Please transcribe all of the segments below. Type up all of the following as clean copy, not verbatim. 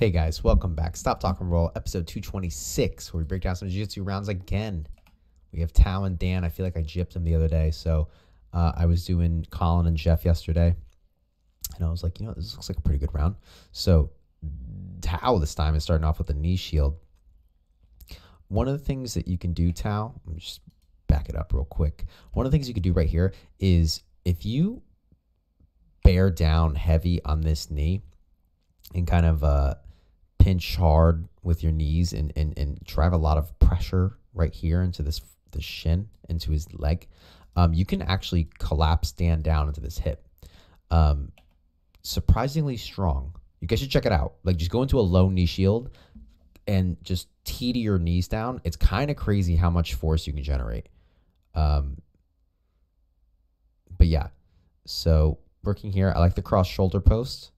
Hey guys, welcome back. Stop Talk and Roll, episode 226, where we break down some jiu-jitsu rounds again. We have Tao and Dan. I feel like I gypped them the other day. So I was doing Colin and Jeff yesterday. And I was like, this looks like a pretty good round. So Tao this time is starting off with a knee shield. One of the things that you can do, Tao, let me just back it up real quick. One of the things you can do right here is if you bear down heavy on this knee and kind of pinch hard with your knees and drive a lot of pressure right here into the shin, into his leg, you can actually collapse Dan down into this hip. Surprisingly strong. You guys should check it out. Like, just go into a low knee shield and just tee to your knees down. It's kind of crazy how much force you can generate. But yeah, so working here, I like the cross shoulder post.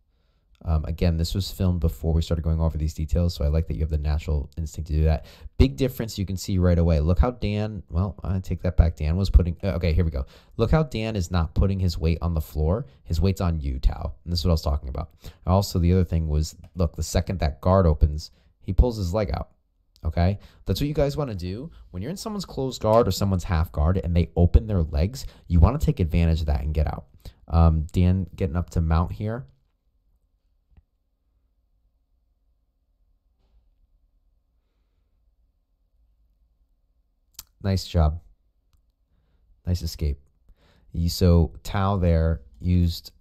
Again, this was filmed before we started going over these details, so I like that you have the natural instinct to do that. Big difference you can see right away. Look how Dan, well, I take that back. Dan was putting, okay, here we go. Look how Dan is not putting his weight on the floor. His weight's on you, Tao. And this is what I was talking about. Also, the other thing was, look, the second that guard opens, he pulls his leg out, okay? That's what you guys want to do. When you're in someone's closed guard or someone's half guard and they open their legs, you want to take advantage of that and get out. Dan getting up to mount here. Nice job. Nice escape. So Tao there used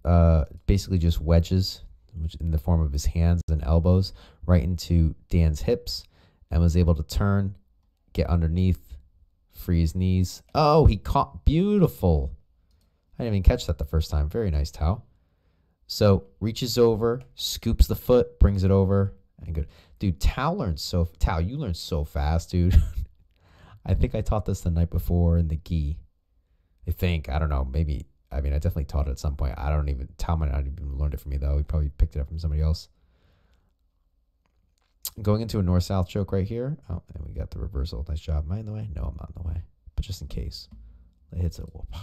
basically just wedges, which in the form of his hands and elbows, right into Dan's hips, and was able to turn, get underneath, free his knees. Oh, he caught. Beautiful. I didn't even catch that the first time. Very nice, Tao. So reaches over, scoops the foot, brings it over, and good. Dude, Tao, you learn so fast, dude. I think I taught this the night before in the gi. I don't know, maybe. I mean, I definitely taught it at some point. Tao might not even learned it from me, though. He probably picked it up from somebody else. Going into a north-south choke right here. Oh, and we got the reversal. Nice job. Am I in the way? No, I'm not in the way. But just in case. It hits it. Whoop.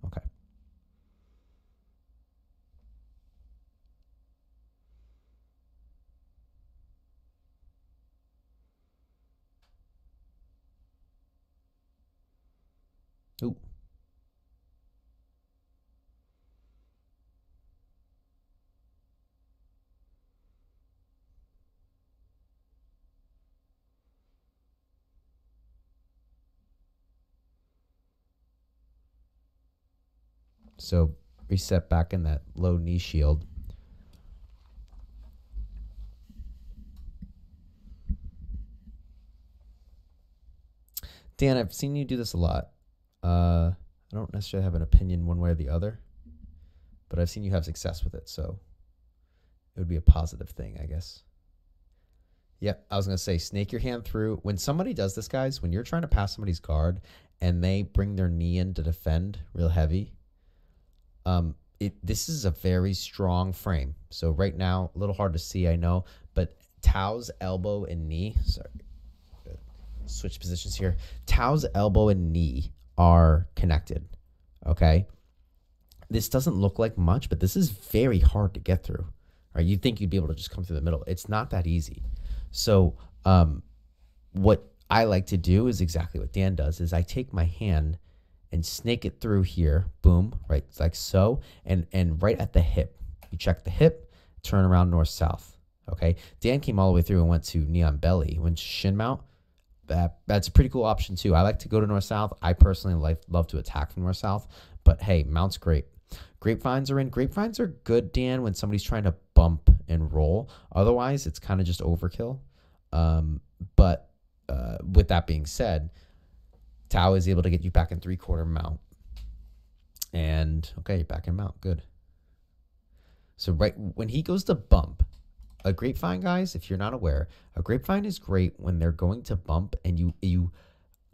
Okay. Ooh. So reset back in that low knee shield. Dan, I've seen you do this a lot. I don't necessarily have an opinion one way or the other, but I've seen you have success with it, so it would be a positive thing, I guess. Yep, I was going to say, snake your hand through. When somebody does this, guys, when you're trying to pass somebody's guard and they bring their knee in to defend real heavy, this is a very strong frame. So right now, a little hard to see, I know, but Tao's elbow and knee, sorry, switch positions here. Tao's elbow and knee are connected, okay? This doesn't look like much, but this is very hard to get through. Right? You'd think you'd be able to just come through the middle. It's not that easy. So what I like to do is exactly what Dan does, is I take my hand and snake it through here, boom, right, it's like so, and right at the hip. You check the hip, turn around north-south, okay? Dan came all the way through and went to knee on belly. Went shin mount. That's a pretty cool option too. I like to go to north-south. I personally love to attack from north-south, but hey, mount's great. Grapevines are in. Grapevines are good, Dan, when somebody's trying to bump and roll. Otherwise, it's kind of just overkill. But with that being said, Tao is able to get you back in three-quarter mount. And, okay, you're back in mount. Good. So right when he goes to bump, a grapevine, guys, if you're not aware, a grapevine is great when they're going to bump and you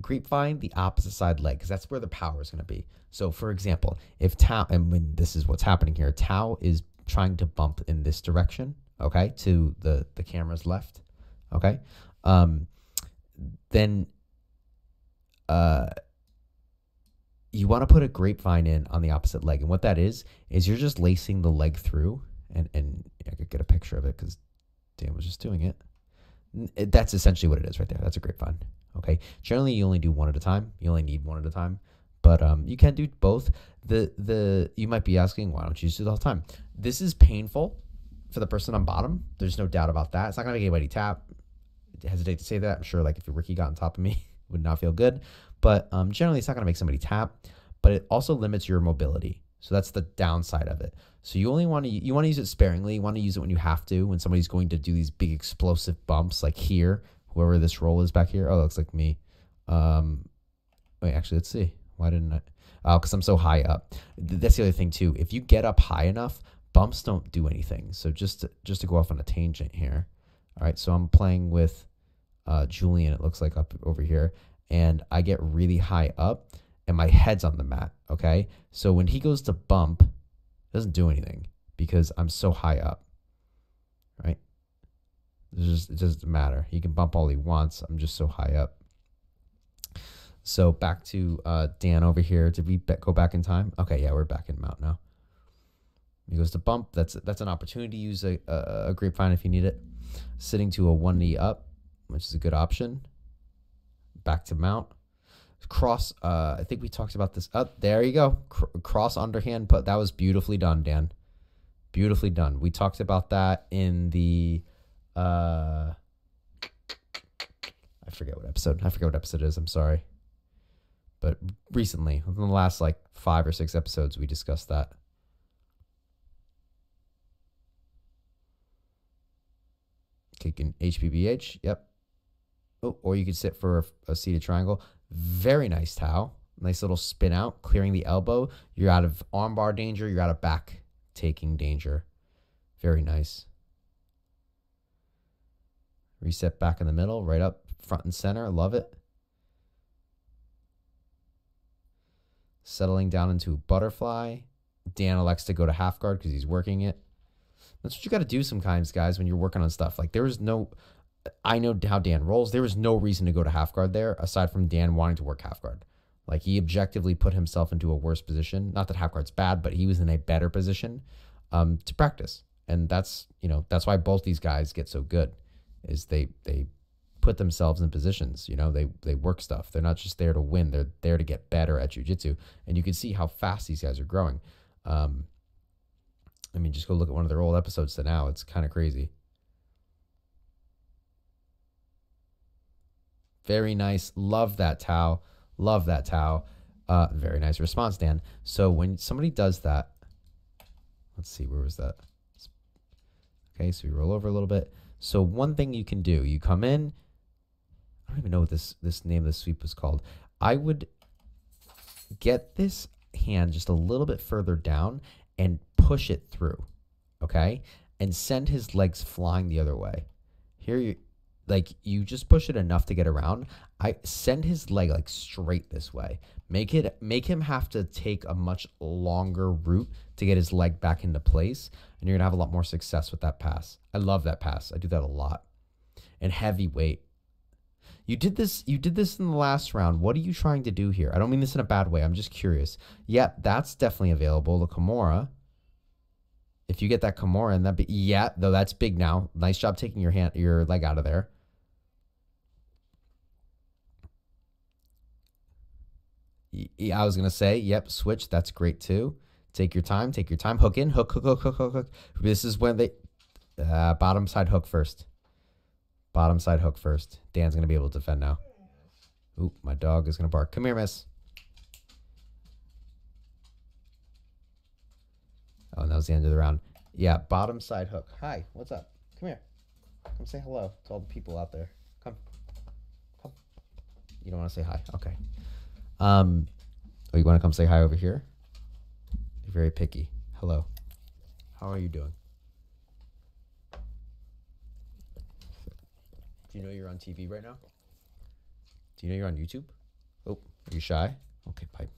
grapevine the opposite side leg, because that's where the power is going to be. So, for example, if Tao, and when this is what's happening here, Tao is trying to bump in this direction, okay, to the camera's left, okay, then you want to put a grapevine in on the opposite leg. And what that is you're just lacing the leg through, and I could get a picture of it because Dan was just doing it. That's essentially what it is right there. That's a grapevine. Okay. Generally, you only do one at a time. You only need one at a time. But you can do both. You might be asking, why don't you just do it all the time? This is painful for the person on bottom. There's no doubt about that. It's not going to make anybody tap. I hesitate to say that. I'm sure like if Ricky got on top of me, it would not feel good. But generally, it's not going to make somebody tap. But it also limits your mobility. So that's the downside of it. So you only want to use it sparingly. You want to use it when you have to, when somebody's going to do these big explosive bumps like here, whoever this roll is back here. Oh, it looks like me. Wait, actually, let's see. Why didn't I? Oh, because I'm so high up. That's the other thing too. If you get up high enough, bumps don't do anything. So just to go off on a tangent here. All right, so I'm playing with Julien, it looks like up over here, and I get really high up, and my head's on the mat. Okay, so when he goes to bump, it doesn't do anything because I'm so high up. Right? It doesn't matter. He can bump all he wants. I'm just so high up. So back to Dan over here. Did we go back in time? Okay, yeah, we're back in mount now. He goes to bump. That's an opportunity to use a grapevine if you need it. Sitting to a one knee up, which is a good option. Back to mount. Cross, I think we talked about this. Oh, there you go. Cross underhand, but that was beautifully done, Dan. Beautifully done. We talked about that in the... I forget what episode. I forget what episode it is. I'm sorry. But recently, within the last like 5 or 6 episodes, we discussed that. Kicking HBBH. Yep. Oh, or you could sit for a seated triangle. Very nice Tao. Nice little spin out, clearing the elbow. You're out of armbar danger. You're out of back taking danger. Very nice. Reset back in the middle, right up front and center. Love it. Settling down into butterfly. Dan elects to go to half guard because he's working it. That's what you got to do sometimes, guys, when you're working on stuff. Like, there was no... I know how Dan rolls. There was no reason to go to half guard there, aside from Dan wanting to work half guard. Like, he objectively put himself into a worse position. Not that half guard's bad, but he was in a better position to practice. And that's, that's why both these guys get so good, is they put themselves in positions. They work stuff. They're not just there to win. They're there to get better at jiu-jitsu. And you can see how fast these guys are growing. Just go look at one of their old episodes to now. It's kind of crazy. Very nice. Love that Tao. Love that Tao. Very nice response, Dan. So when somebody does that, let's see, where was that? Okay, so you roll over a little bit. So one thing you can do, you come in. I don't even know what this name of the sweep was called. I would get this hand just a little bit further down and push it through, okay? And send his legs flying the other way. Here you just push it enough to get around. I send his leg like straight this way. Make him have to take a much longer route to get his leg back into place, and you're gonna have a lot more success with that pass. I love that pass. I do that a lot. And heavy weight. You did this in the last round. What are you trying to do here? I don't mean this in a bad way. I'm just curious. Yeah, that's definitely available. The Kimura. If you get that Kimura, and though that's big now. Nice job taking your leg out of there. Yeah, I was gonna say, yep, switch. That's great too. Take your time. Take your time. Hook in. Hook. This is when they bottom side hook first. Bottom side hook first. Dan's gonna be able to defend now. Ooh, my dog is gonna bark. Come here, miss. Oh, and that was the end of the round. Yeah, bottom side hook. Hi, what's up? Come here. Come say hello to all the people out there. Come. You don't want to say hi? Okay. Oh, you want to come say hi over here? You're very picky. Hello. How are you doing? Do you know you're on TV right now? Do you know you're on YouTube? Oh, are you shy? Okay, pipe.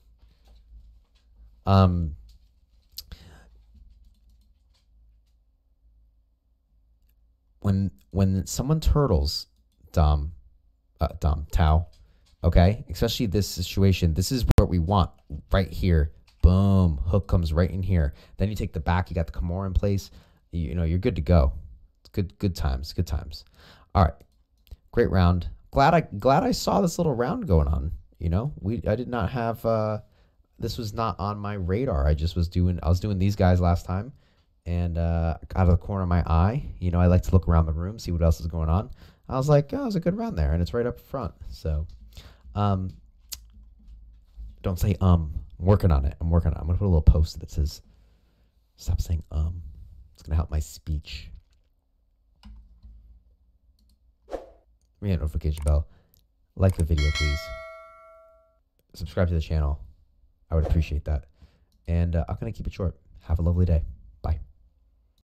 When someone turtles, Tao, okay, especially this situation, this is what we want right here. Boom, hook comes right in here. Then you take the back, you got the Kimura in place. You're good to go. Good times. Good times. All right. Great round. Glad I saw this little round going on. You know, I did not have this was not on my radar. I was doing these guys last time, and out of the corner of my eye, you know, I like to look around the room, see what else is going on. I was like, oh, it was a good round there, and it's right up front. So, don't say I'm working on it. I'm working on it. I'm gonna put a little post that says, "Stop saying It's gonna help my speech." Ring that notification bell. Like the video, please. Subscribe to the channel. I would appreciate that. And I'm going to keep it short. Have a lovely day.